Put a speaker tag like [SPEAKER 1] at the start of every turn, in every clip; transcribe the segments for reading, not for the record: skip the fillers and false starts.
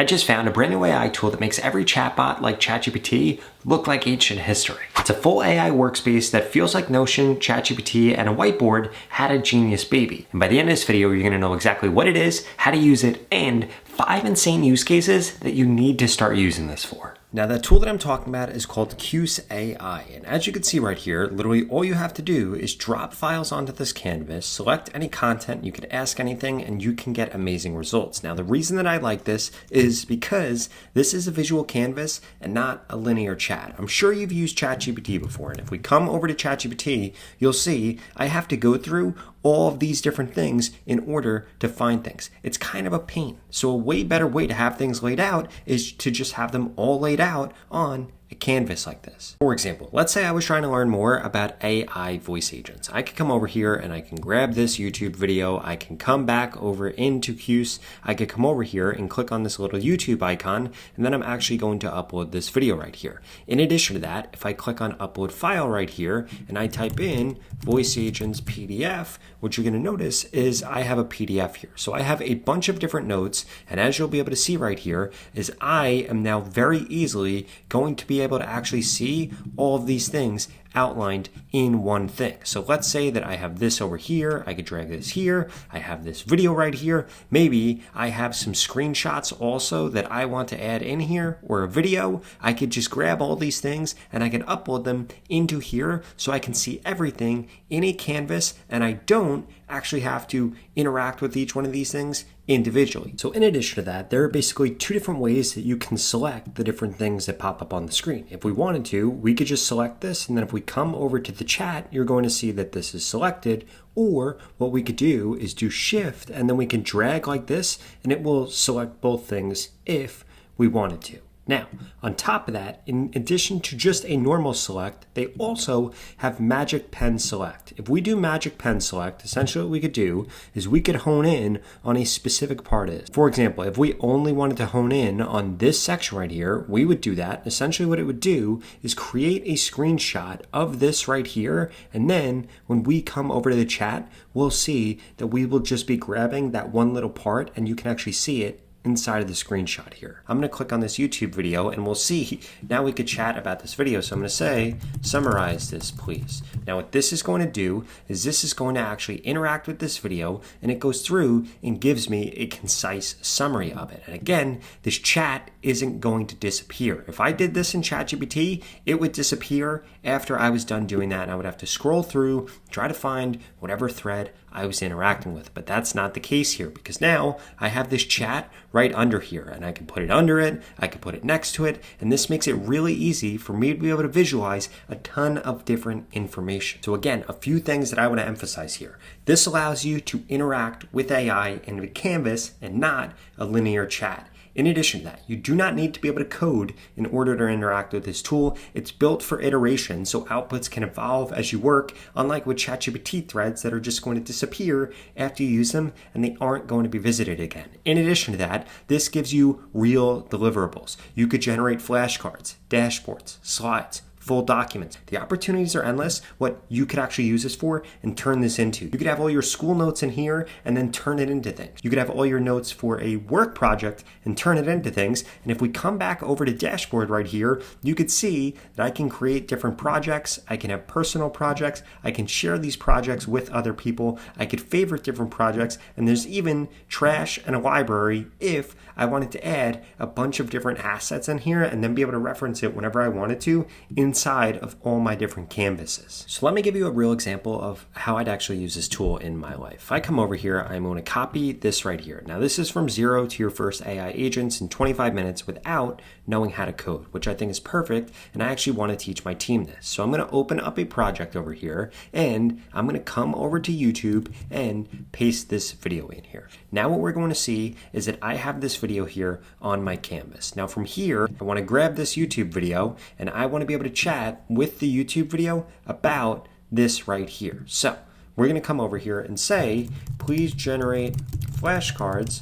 [SPEAKER 1] I just found a brand new AI tool that makes every chatbot like ChatGPT look like ancient history. It's a full AI workspace that feels like Notion, ChatGPT, and a whiteboard had a genius baby. And by the end of this video, you're gonna know exactly what it is, how to use it, and 5 insane use cases that you need to start using this for. Now, the tool that I'm talking about is called Cuse AI. And as you can see right here, literally all you have to do is drop files onto this canvas, select any content, you can ask anything, and you can get amazing results. Now, the reason that I like this is because this is a visual canvas and not a linear chat. I'm sure you've used ChatGPT before, and if we come over to ChatGPT, you'll see I have to go through all of these different things in order to find things. It's kind of a pain. So a way better way to have things laid out is to just have them all laid out on a canvas like this. For example, let's say I was trying to learn more about AI voice agents. I could come over here and I can grab this YouTube video. I can come back over into Cuse. I could come over here and click on this little YouTube icon, and then I'm actually going to upload this video right here. In addition to that, if I click on upload file right here and I type in voice agents PDF, what you're going to notice is I have a PDF here. So I have a bunch of different notes, and as you'll be able to see right here is I am now very easily going to be able to actually see all of these things outlined in one thing. So let's say that I have this over here, I could drag this here, I have this video right here, maybe I have some screenshots also that I want to add in here, or a video. I could just grab all these things and I can upload them into here so I can see everything in a canvas, and I don't actually have to interact with each one of these things individually. So in addition to that, there are basically 2 different ways that you can select the different things that pop up on the screen. If we wanted to, we could just select this, and then if we come over to the chat, you're going to see that this is selected. Or what we could do is do shift, and then we can drag like this, and it will select both things if we wanted to. Now, on top of that, in addition to just a normal select, they also have Magic Pen Select. If we do Magic Pen Select, essentially what we could do is we could hone in on a specific part of it. For example, if we only wanted to hone in on this section right here, we would do that. Essentially what it would do is create a screenshot of this right here, and then when we come over to the chat, we'll see that we will just be grabbing that one little part, and you can actually see it inside of the screenshot here. I'm going to click on this YouTube video and we'll see now we could chat about this video. So I'm going to say, summarize this, please. Now what this is going to do is this is going to actually interact with this video, and it goes through and gives me a concise summary of it. And again, this chat isn't going to disappear. If I did this in ChatGPT, it would disappear after I was done doing that, and I would have to scroll through, try to find whatever thread I was interacting with. But that's not the case here, because now I have this chat right under here, and I can put it under it, I can put it next to it, and this makes it really easy for me to be able to visualize a ton of different information. So again, a few things that I want to emphasize here. This allows you to interact with AI in a canvas and not a linear chat. In addition to that, you do not need to be able to code in order to interact with this tool. It's built for iteration, so outputs can evolve as you work, unlike with ChatGPT threads that are just going to disappear after you use them and they aren't going to be visited again. In addition to that, this gives you real deliverables. You could generate flashcards, dashboards, slides, full documents. The opportunities are endless, what you could actually use this for and turn this into. You could have all your school notes in here and then turn it into things. You could have all your notes for a work project and turn it into things. And if we come back over to dashboard right here, you could see that I can create different projects. I can have personal projects. I can share these projects with other people. I could favorite different projects. And there's even trash and a library if I wanted to add a bunch of different assets in here and then be able to reference it whenever I wanted to inside of all my different canvases. So let me give you a real example of how I'd actually use this tool in my life. If I come over here, I'm going to copy this right here. Now this is from 0 to your first AI agents in 25 minutes without knowing how to code, which I think is perfect, and I actually want to teach my team this. So I'm going to open up a project over here, and I'm going to come over to YouTube and paste this video in here. Now what we're going to see is that I have this video here on my canvas. Now from here, I want to grab this YouTube video, and I want to be able to chat with the YouTube video about this right here. So we're going to come over here and say, please generate flashcards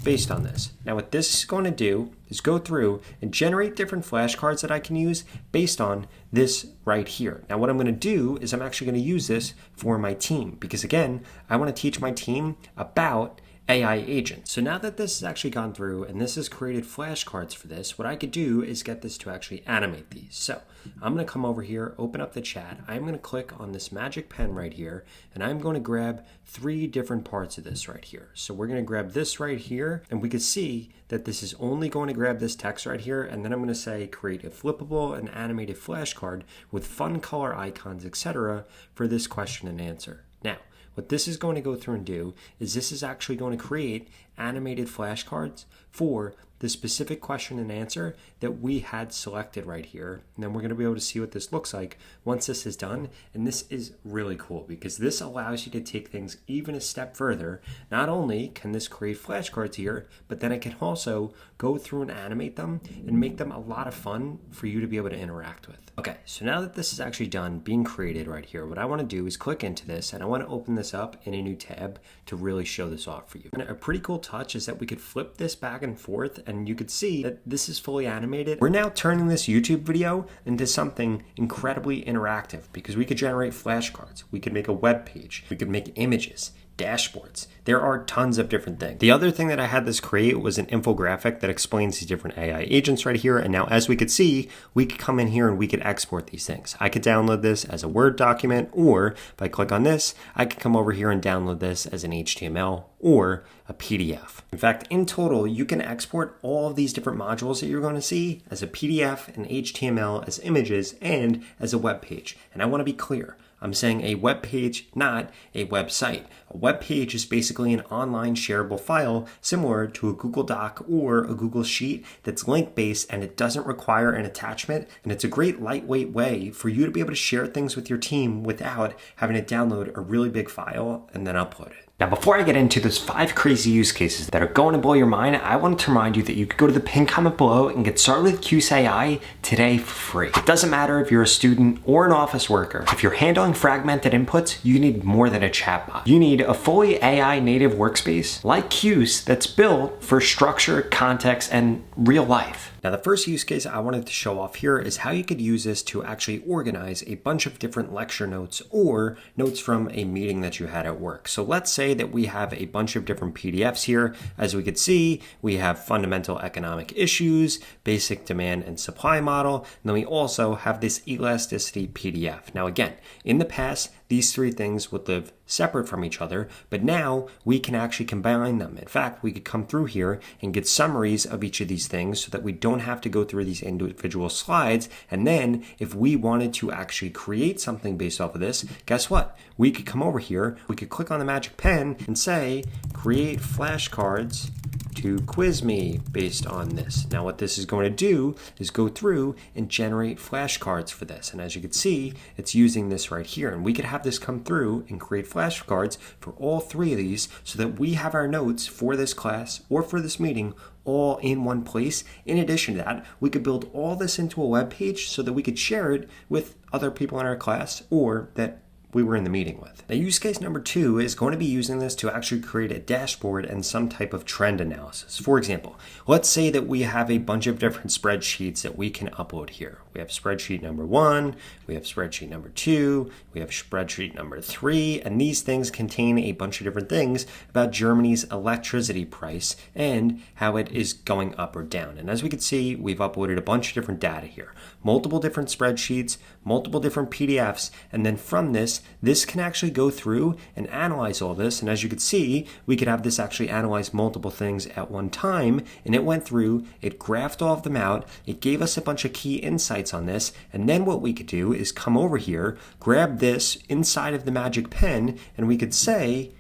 [SPEAKER 1] based on this. Now what this is going to do is go through and generate different flashcards that I can use based on this right here. Now what I'm going to do is I'm actually going to use this for my team, because again, I want to teach my team about AI agents. So now that this has actually gone through and this has created flashcards for this, what I could do is get this to actually animate these. So I'm going to come over here, open up the chat. I'm going to click on this magic pen right here, and I'm going to grab 3 different parts of this right here. So we're going to grab this right here, and we can see that this is only going to grab this text right here, and then I'm going to say create a flippable and animated flashcard with fun color icons, etc. for this question and answer. Now, what this is going to go through and do is this is actually going to create animated flashcards for the specific question and answer that we had selected right here. And then we're going to be able to see what this looks like once this is done. And this is really cool because this allows you to take things even a step further. Not only can this create flashcards here, but then it can also go through and animate them and make them a lot of fun for you to be able to interact with. Okay, so now that this is actually done being created right here, what I want to do is click into this and I want to open this up in a new tab to really show this off for you. And a pretty cool touch is that we could flip this back and forth and you could see that this is fully animated. We're now turning this YouTube video into something incredibly interactive because we could generate flashcards, we could make a web page, we could make images, dashboards. There are tons of different things. The other thing that I had this create was an infographic that explains these different AI agents right here. And now as we could see, we could come in here and we could export these things. I could download this as a Word document, or if I click on this, I could come over here and download this as an HTML or a PDF. In fact, in total, you can export all of these different modules that you're going to see as a PDF, an HTML, as images, and as a web page. And I want to be clear. I'm saying a web page, not a website. A web page is basically an online shareable file similar to a Google Doc or a Google Sheet that's link-based and it doesn't require an attachment. And it's a great lightweight way for you to be able to share things with your team without having to download a really big file and then upload it. Now, before I get into those 5 crazy use cases that are going to blow your mind, I wanted to remind you that you could go to the pinned comment below and get started with Cuse AI today for free. It doesn't matter if you're a student or an office worker. If you're handling fragmented inputs, you need more than a chatbot. You need a fully AI native workspace like Cuse that's built for structure, context, and real life. Now, the first use case I wanted to show off here is how you could use this to actually organize a bunch of different lecture notes or notes from a meeting that you had at work. So let's say that we have a bunch of different PDFs here. As we could see, we have fundamental economic issues, basic demand and supply model, and then we also have this elasticity PDF. Now, again, in the past, these 3 things would live separate from each other, but now we can actually combine them. In fact, we could come through here and get summaries of each of these things so that we don't have to go through these individual slides. And then if we wanted to actually create something based off of this, guess what? We could come over here, we could click on the magic pen and say, create flashcards to quiz me based on this. Now what this is going to do is go through and generate flashcards for this. And as you can see, it's using this right here. And we could have this come through and create flashcards for all 3 of these so that we have our notes for this class or for this meeting all in one place. In addition to that, we could build all this into a web page so that we could share it with other people in our class or that we were in the meeting with. Now, use case number 2 is going to be using this to actually create a dashboard and some type of trend analysis. For example, let's say that we have a bunch of different spreadsheets that we can upload here. We have spreadsheet number 1, we have spreadsheet number 2, we have spreadsheet number 3, and these things contain a bunch of different things about Germany's electricity price and how it is going up or down. And as we can see, we've uploaded a bunch of different data here, multiple different spreadsheets, multiple different PDFs, and then from this can actually go through and analyze all this. And as you can see, we could have this actually analyze multiple things at one time. And it went through, it graphed all of them out, it gave us a bunch of key insights on this. And then what we could do is come over here, grab this inside of the magic pen, and we could say,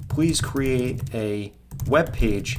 [SPEAKER 1] please create a web page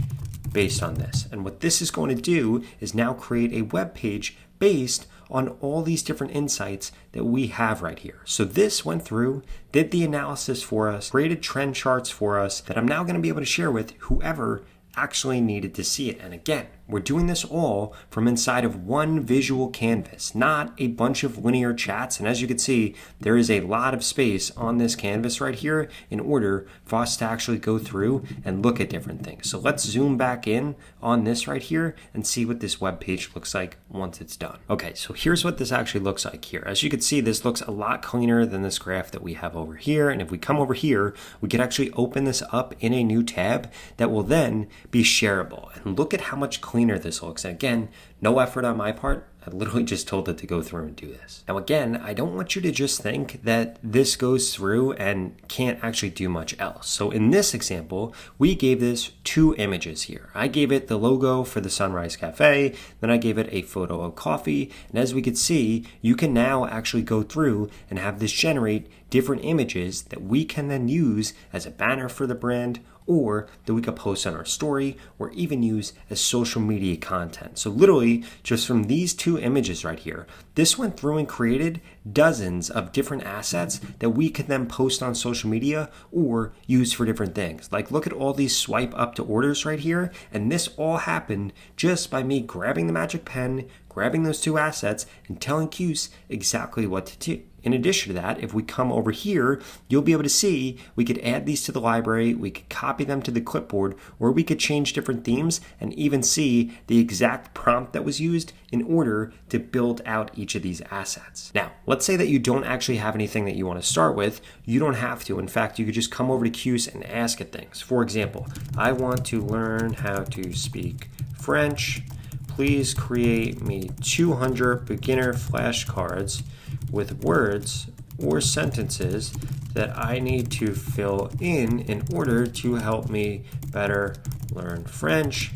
[SPEAKER 1] based on this. And what this is going to do is now create a web page based on all these different insights that we have right here. So this went through, did the analysis for us, created trend charts for us that I'm now going to be able to share with whoever actually needed to see it. And again, we're doing this all from inside of one visual canvas, not a bunch of linear chats. And as you can see, there is a lot of space on this canvas right here in order for us to actually go through and look at different things. So let's zoom back in on this right here and see what this web page looks like once it's done. Okay, so here's what this actually looks like here. As you can see, this looks a lot cleaner than this graph that we have over here. And if we come over here, we can actually open this up in a new tab that will then be shareable. And look at how much cleaner this looks. And again, no effort on my part. I literally just told it to go through and do this. Now again, I don't want you to just think that this goes through and can't actually do much else. So in this example, we gave this 2 images here. I gave it the logo for the Sunrise Cafe, then I gave it a photo of coffee, and as we could see, you can now actually go through and have this generate different images that we can then use as a banner for the brand, or that we could post on our story, or even use as social media content. So literally, just from these 2 images right here, this went through and created dozens of different assets that we could then post on social media or use for different things. Like, look at all these swipe up to orders right here, and this all happened just by me grabbing the magic pen, grabbing those 2 assets, and telling Cuse exactly what to do. In addition to that, if we come over here, you'll be able to see we could add these to the library, we could copy them to the clipboard, or we could change different themes and even see the exact prompt that was used in order to build out each of these assets. Now, let's say that you don't actually have anything that you want to start with. You don't have to. In fact, you could just come over to Cuse and ask it things. For example, I want to learn how to speak French. Please create me 200 beginner flashcards with words or sentences that I need to fill in order to help me better learn French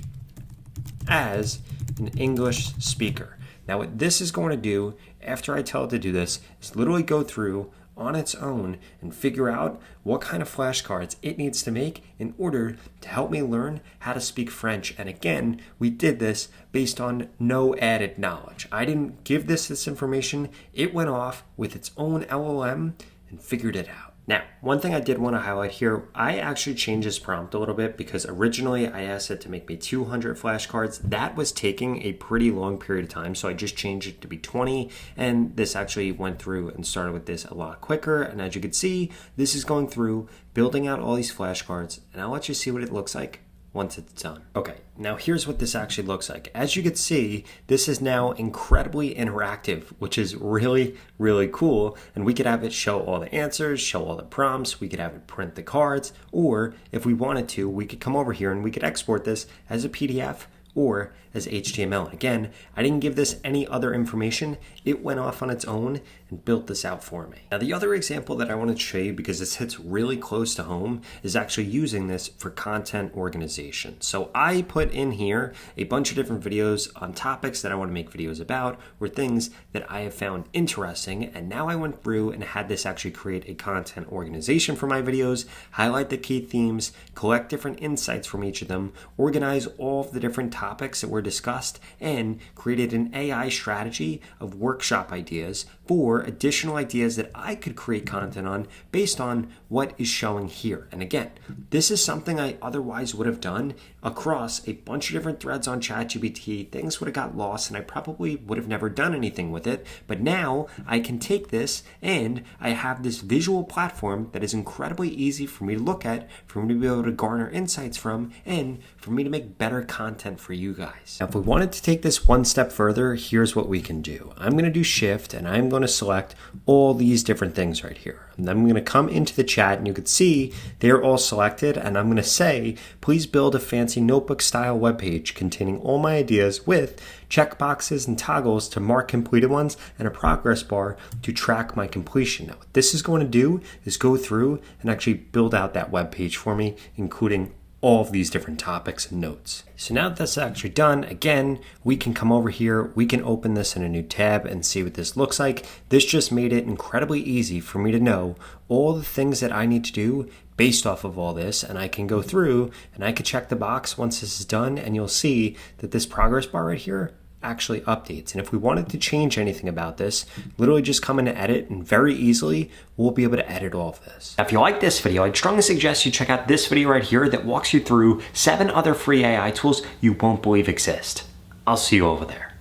[SPEAKER 1] as an English speaker. Now, what this is going to do after I tell it to do this is literally go through on its own and figure out what kind of flashcards it needs to make in order to help me learn how to speak French. And again, we did this based on no added knowledge. I didn't give this information. It went off with its own LLM and figured it out. Now, one thing I did want to highlight here, I actually changed this prompt a little bit because originally I asked it to make me 200 flashcards. That was taking a pretty long period of time, so I just changed it to be 20, and this actually went through and started with this a lot quicker. And as you can see, this is going through, building out all these flashcards, and I'll let you see what it looks like once it's done. Okay, now here's what this actually looks like. As you can see, this is now incredibly interactive, which is really, really cool. And we could have it show all the answers, show all the prompts, we could have it print the cards, or if we wanted to, we could come over here and we could export this as a PDF or as HTML. Again, I didn't give this any other information. It went off on its own and built this out for me. Now, the other example that I want to show you, because this hits really close to home, is actually using this for content organization. So I put in here a bunch of different videos on topics that I want to make videos about, or things that I have found interesting. And now I went through and had this actually create a content organization for my videos, highlight the key themes, collect different insights from each of them, organize all of the different topics that were discussed, and created an AI strategy of workshop ideas for additional ideas that I could create content on based on what is showing here. And again, this is something I otherwise would have done across a bunch of different threads on ChatGPT. Things would have got lost and I probably would have never done anything with it. But now I can take this and I have this visual platform that is incredibly easy for me to look at, for me to be able to garner insights from, and for me to make better content for you guys. Now, if we wanted to take this one step further, here's what we can do. I'm going to do Shift and I'm going to select all these different things right here. And then I'm going to come into the chat and you can see they're all selected, and I'm going to say, please build a fancy notebook style web page containing all my ideas with checkboxes and toggles to mark completed ones and a progress bar to track my completion. Now, what this is going to do is go through and actually build out that web page for me, including all of these different topics and notes. So now that that's actually done, again, we can come over here, we can open this in a new tab and see what this looks like. This just made it incredibly easy for me to know all the things that I need to do based off of all this, and I can go through and I can check the box once this is done, and you'll see that this progress bar right here actually updates. And if we wanted to change anything about this, literally just come into edit and very easily we'll be able to edit all of this. Now, if you like this video, I'd strongly suggest you check out this video right here that walks you through 7 other free AI tools you won't believe exist. I'll see you over there.